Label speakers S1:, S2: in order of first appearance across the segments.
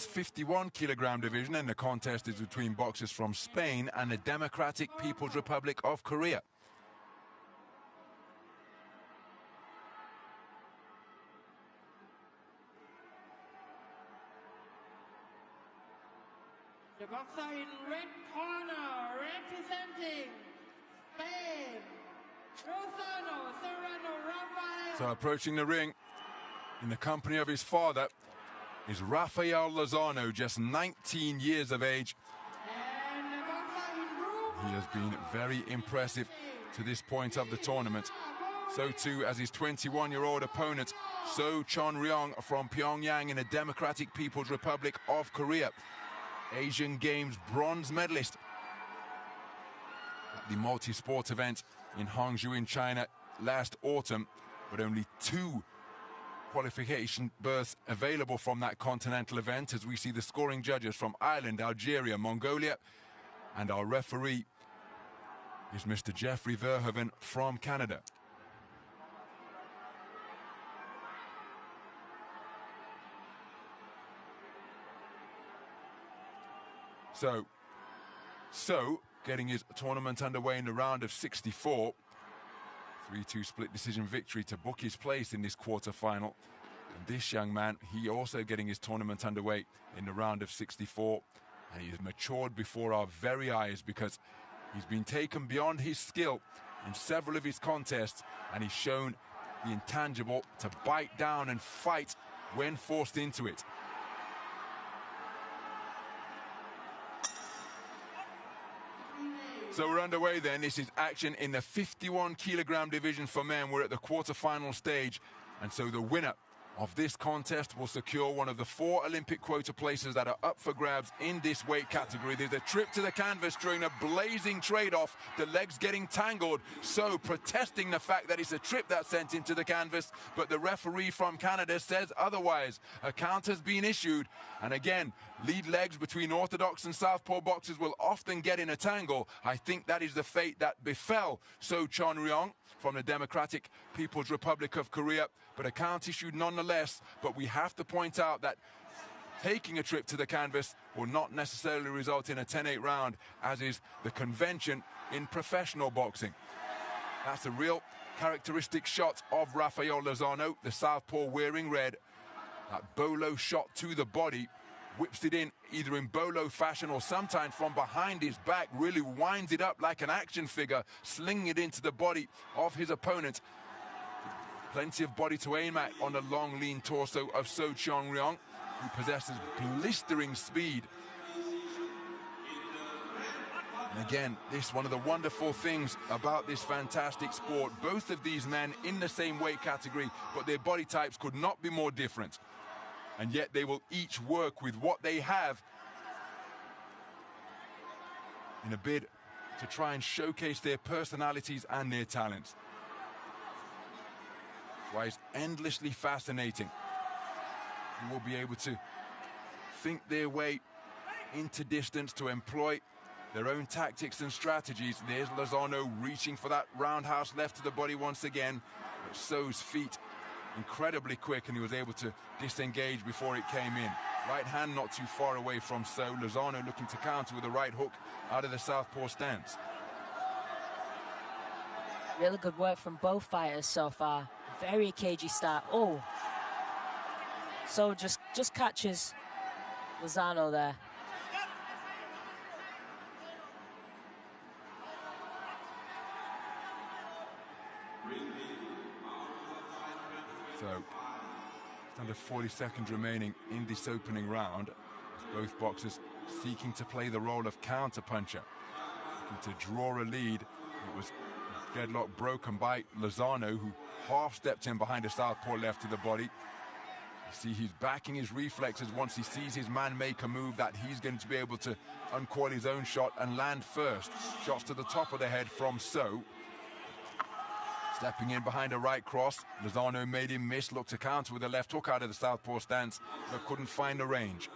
S1: 51-kilogram division, and the contest is between boxers from Spain and the Democratic People's Republic of Korea.
S2: The boxer in red corner, representing Spain, Lozano, Rafael.
S1: So approaching the ring in the company of his father is Rafael Lozano, just 19 years of age. He has been very impressive to this point of the tournament. So too as his 21-year-old opponent, Chon Ryong from Pyongyang in the Democratic People's Republic of Korea. Asian Games bronze medalist at the multi-sport event in Hangzhou in China last autumn, but only 2 qualification berths available from that continental event, as we see the scoring judges from Ireland, Algeria, Mongolia, and our referee is Mr. Jeffrey Verhoeven from Canada. So getting his tournament underway in the round of 64. 3-2 split decision victory to book his place in this quarter-final. And this young man, he also getting his tournament underway in the round of 64. And he has matured before our very eyes because he's been taken beyond his skill in several of his contests, and he's shown the intangible to bite down and fight when forced into it. So we're underway then. This is action in the 51-kilogram division for men. We're at the quarter-final stage, and so the winner of this contest will secure one of the 4 Olympic quota places that are up for grabs in this weight category. There's a trip to the canvas during a blazing trade-off, the legs getting tangled, so protesting the fact that it's a trip that's sent into the canvas, but the referee from Canada says otherwise. A count has been issued, and again, lead legs between orthodox and southpaw boxers will often get in a tangle. I think that is the fate that befell Chon Ryong from the Democratic People's Republic of Korea, but a count issued nonetheless. But we have to point out that taking a trip to the canvas will not necessarily result in a 10-8 round, as is the convention in professional boxing. That's a real characteristic shot of Rafael Lozano, the southpaw wearing red. That bolo shot to the body, whips it in either in bolo fashion or sometimes from behind his back, really winds it up like an action figure, slinging it into the body of his opponent. Plenty of body to aim at on the long, lean torso of Chon Ryong, who possesses blistering speed. And again, this is one of the wonderful things about this fantastic sport. Both of these men in the same weight category, but their body types could not be more different. And yet they will each work with what they have in a bid to try and showcase their personalities and their talents. That's why it's endlessly fascinating. You will be able to think their way into distance, to employ their own tactics and strategies. There's Lozano reaching for that roundhouse left to the body once again. But So's feet incredibly quick, and he was able to disengage before it came in. Right hand not too far away from So. Lozano looking to counter with a right hook out of the southpaw stance.
S3: Really good work from both fighters so far. Very cagey start. Oh, So just catches Lozano there.
S1: So, it's under 40 seconds remaining in this opening round, as both boxers seeking to play the role of counter-puncher, looking to draw a lead. It was deadlock broken by Lozano, who half-stepped in behind a southpaw left to the body. You see he's backing his reflexes once he sees his man make a move that he's going to be able to uncoil his own shot and land first. Shots to the top of the head from So. Stepping in behind a right cross, Lozano made him miss, looked to counter with a left hook out of the southpaw stance, but couldn't find the range.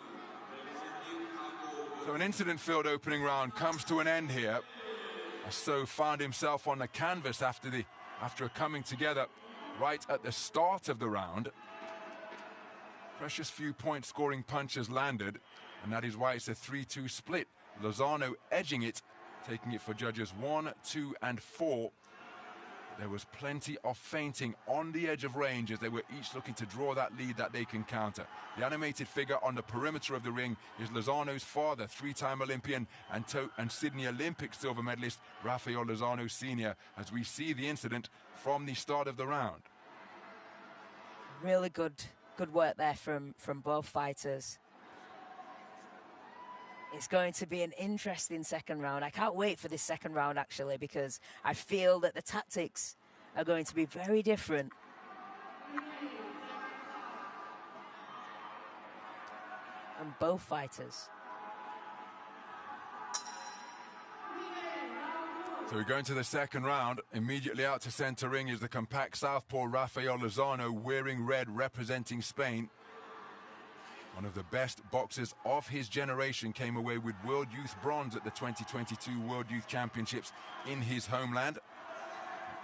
S1: So an incident-filled opening round comes to an end here. So found himself on the canvas after a coming together right at the start of the round. Precious few point-scoring punches landed, and that is why it's a 3-2 split. Lozano edging it, taking it for judges 1, 2, and 4. There was plenty of feinting on the edge of range as they were each looking to draw that lead that they can counter. The animated figure on the perimeter of the ring is Lozano's father, 3-time Olympian and Sydney Olympic silver medalist Rafael Lozano Sr., as we see the incident from the start of the round.
S3: Really good work there from both fighters. It's going to be an interesting second round. I can't wait for this second round, actually, because I feel that the tactics are going to be very different. From both fighters.
S1: So we go into the second round. Immediately out to center ring is the compact southpaw Rafael Lozano, wearing red, representing Spain. One of the best boxers of his generation, came away with World Youth Bronze at the 2022 World Youth Championships in his homeland.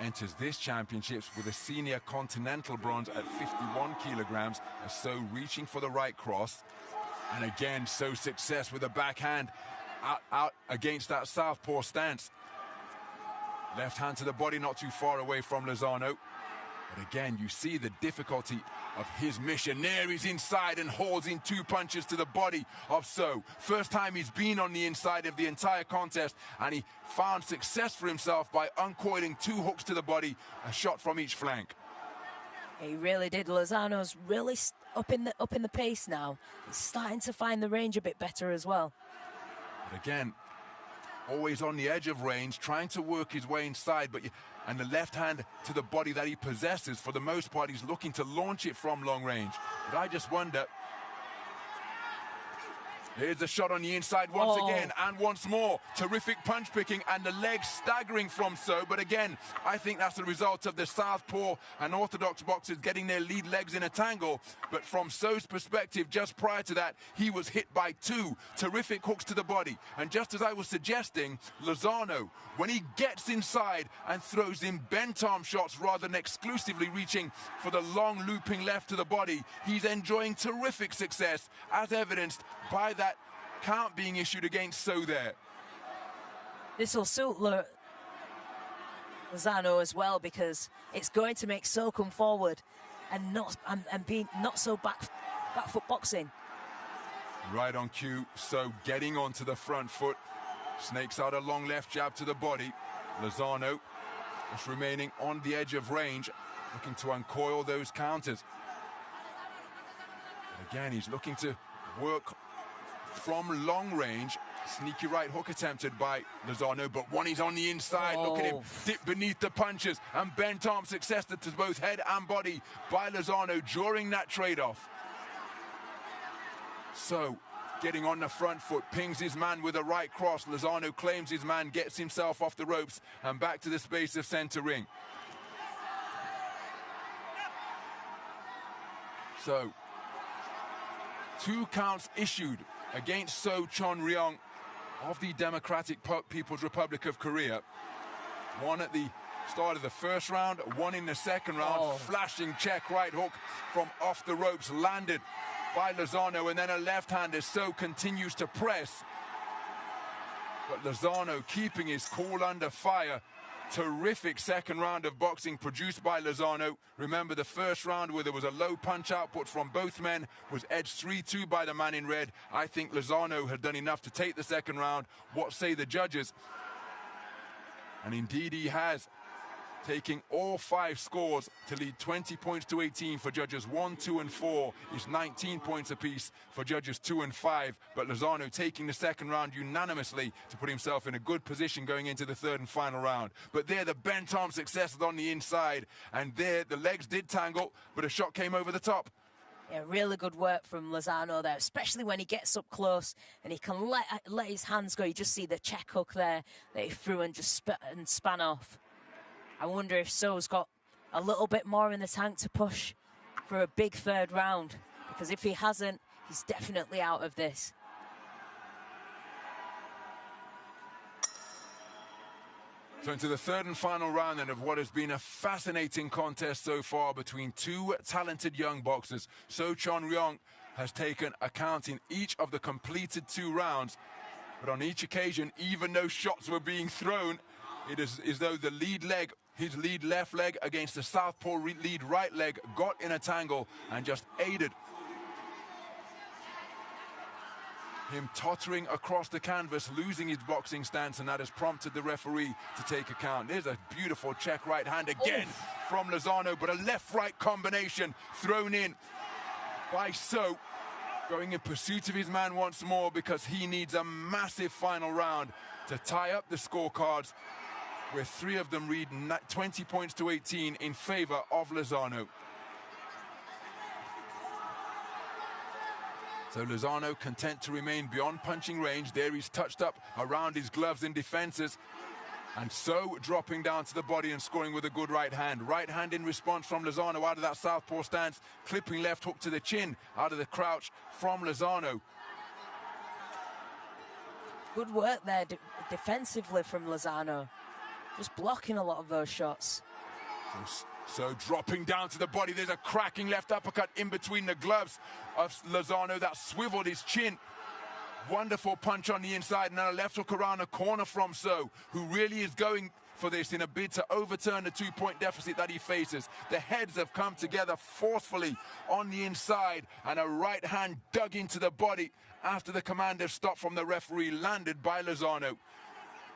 S1: Enters this championships with a senior continental bronze at 51 kilograms, as so reaching for the right cross. And again, so success with a backhand out against that southpaw stance. Left hand to the body, not too far away from Lozano. But again, you see the difficulty of his mission. There he's inside and hauls in 2 punches to the body of So. First time he's been on the inside of the entire contest, and he found success for himself by uncoiling 2 hooks to the body, a shot from each flank.
S3: He really did. Lozano's really up in the pace now. He's starting to find the range a bit better as well.
S1: But again, always on the edge of range, trying to work his way inside, and the left hand to the body that he possesses, for the most part, he's looking to launch it from long range. But I just wonder, here's a shot on the inside once again, and once more. Terrific punch picking, and the legs staggering from So. But again, I think that's the result of the southpaw and orthodox boxers getting their lead legs in a tangle. But from So's perspective, just prior to that, he was hit by 2 terrific hooks to the body. And just as I was suggesting, Lozano, when he gets inside and throws in bent arm shots rather than exclusively reaching for the long looping left to the body, he's enjoying terrific success, as evidenced by that count being issued against So there.
S3: This will suit Lozano as well, because it's going to make So come forward and be not so back foot boxing.
S1: Right on cue, So getting onto the front foot, snakes out a long left jab to the body. Lozano just remaining on the edge of range, looking to uncoil those counters. And again, he's looking to work from long range. Sneaky right hook attempted by Lozano, but one is on the inside. Look at him dip beneath the punches, and bent arm success to both head and body by Lozano during that trade-off. So getting on the front foot, pings his man with a right cross. Lozano claims his man, gets himself off the ropes and back to the space of center ring. So 2 counts issued against So Chon Ryong of the Democratic People's Republic of Korea. One at the start of the first round, one in the second round. Flashing check right hook from off the ropes landed by Lozano, and then a left-hander. So continues to press, but Lozano keeping his cool under fire. Terrific second round of boxing produced by Lozano. Remember, the first round, where there was a low punch output from both men, was edged 3-2 by the man in red. I think Lozano had done enough to take the second round. What say the judges? And indeed he has, taking all 5 scores to lead 20 points to 18 for judges 1, 2, and 4. Is 19 points apiece for judges 2 and 5. But Lozano taking the second round unanimously to put himself in a good position going into the third and final round. But there, the bent arm success on the inside, and there the legs did tangle, but a shot came over the top.
S3: Yeah, really good work from Lozano there, especially when he gets up close and he can let his hands go. You just see the check hook there that he threw and just span off. I wonder if So's got a little bit more in the tank to push for a big third round, because if he hasn't, he's definitely out of this.
S1: So into the third and final round then of what has been a fascinating contest so far between two talented young boxers. So Chon Ryong has taken account in each of the completed 2 rounds, but on each occasion, even though shots were being thrown, it is as though the lead leg, his lead left leg against the southpaw lead right leg, got in a tangle and just aided him tottering across the canvas, losing his boxing stance, and that has prompted the referee to take account. There's a beautiful check right hand again from Lozano, but a left-right combination thrown in by So, going in pursuit of his man once more because he needs a massive final round to tie up the scorecards, where 3 of them read 20 points to 18 in favor of Lozano. So Lozano content to remain beyond punching range. There he's touched up around his gloves and defenses. And So dropping down to the body and scoring with a good right hand. Right hand in response from Lozano out of that southpaw stance. Clipping left hook to the chin out of the crouch from Lozano.
S3: Good work there defensively from Lozano. Just blocking a lot of those shots.
S1: So dropping down to the body, there's a cracking left uppercut in between the gloves of Lozano that swiveled his chin. Wonderful punch on the inside, and then a left hook around the corner from So, who really is going for this in a bid to overturn the 2-point deficit that he faces. The heads have come together forcefully on the inside, and a right hand dug into the body after the command of stop from the referee landed by Lozano.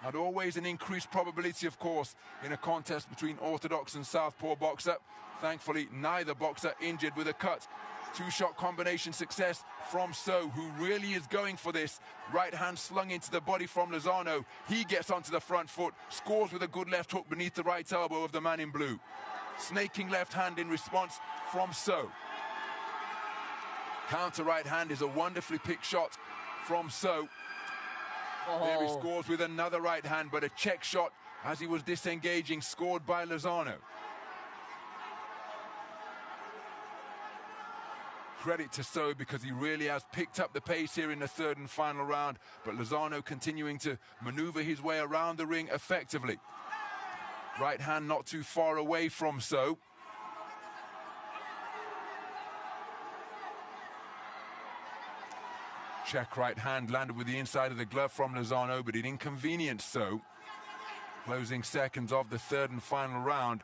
S1: And always an increased probability, of course, in a contest between orthodox and southpaw boxer. Thankfully, neither boxer injured with a cut. 2-shot combination success from So, who really is going for this. Right hand slung into the body from Lozano. He gets onto the front foot, scores with a good left hook beneath the right elbow of the man in blue. Snaking left hand in response from So. Counter right hand is a wonderfully picked shot from So. There he scores with another right hand, but a check shot as he was disengaging, scored by Lozano. Credit to So, because he really has picked up the pace here in the third and final round, but Lozano continuing to maneuver his way around the ring effectively. Right hand not too far away from So. Check right hand landed with the inside of the glove from Lozano, but it inconvenienced So. Closing seconds of the third and final round.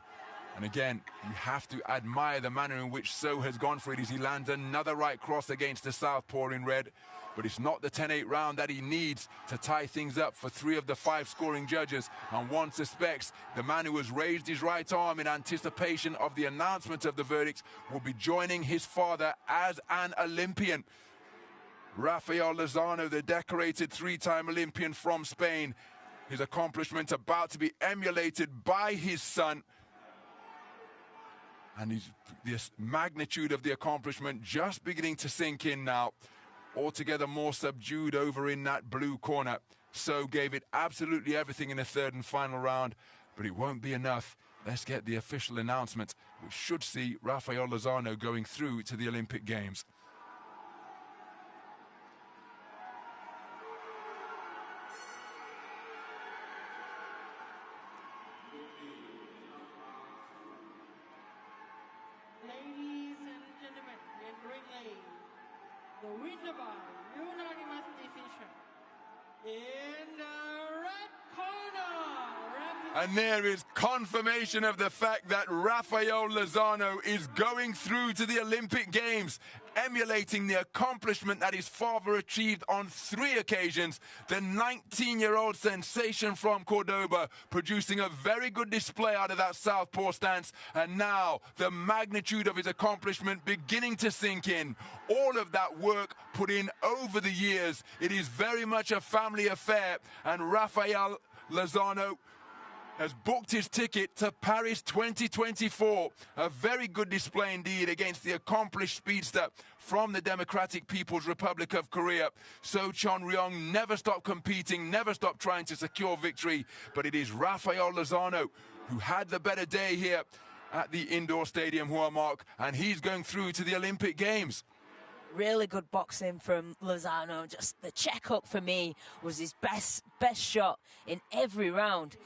S1: And again, you have to admire the manner in which So has gone for it as he lands another right cross against the southpaw in red. But it's not the 10-8 round that he needs to tie things up for 3 of the 5 scoring judges. And one suspects the man who has raised his right arm in anticipation of the announcement of the verdict will be joining his father as an Olympian. Rafael Lozano, the decorated 3-time Olympian from Spain. His accomplishment about to be emulated by his son. And this magnitude of the accomplishment just beginning to sink in now. Altogether more subdued over in that blue corner. So gave it absolutely everything in the third and final round, but it won't be enough. Let's get the official announcement, which should see Rafael Lozano going through to the Olympic Games.
S2: Ladies and gentlemen, in ring lane, the winner by unanimous decision in the red corner.
S1: And there is confirmation of the fact that Rafael Lozano is going through to the Olympic Games, emulating the accomplishment that his father achieved on 3 occasions. The 19-year-old sensation from Cordoba producing a very good display out of that southpaw stance, and now the magnitude of his accomplishment beginning to sink in. All of that work put in over the years. It is very much a family affair, and Rafael Lozano has booked his ticket to Paris 2024. A very good display indeed against the accomplished speedster from the Democratic People's Republic of Korea. So Chon Ryong never stopped competing, never stopped trying to secure victory, but it is Rafael Lozano who had the better day here at the indoor stadium, Huamark, and he's going through to the Olympic Games.
S3: Really good boxing from Lozano. Just the check hook for me was his best shot in every round.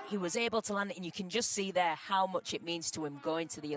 S3: He was able to land it, and you can just see there how much it means to him going to the Olympics.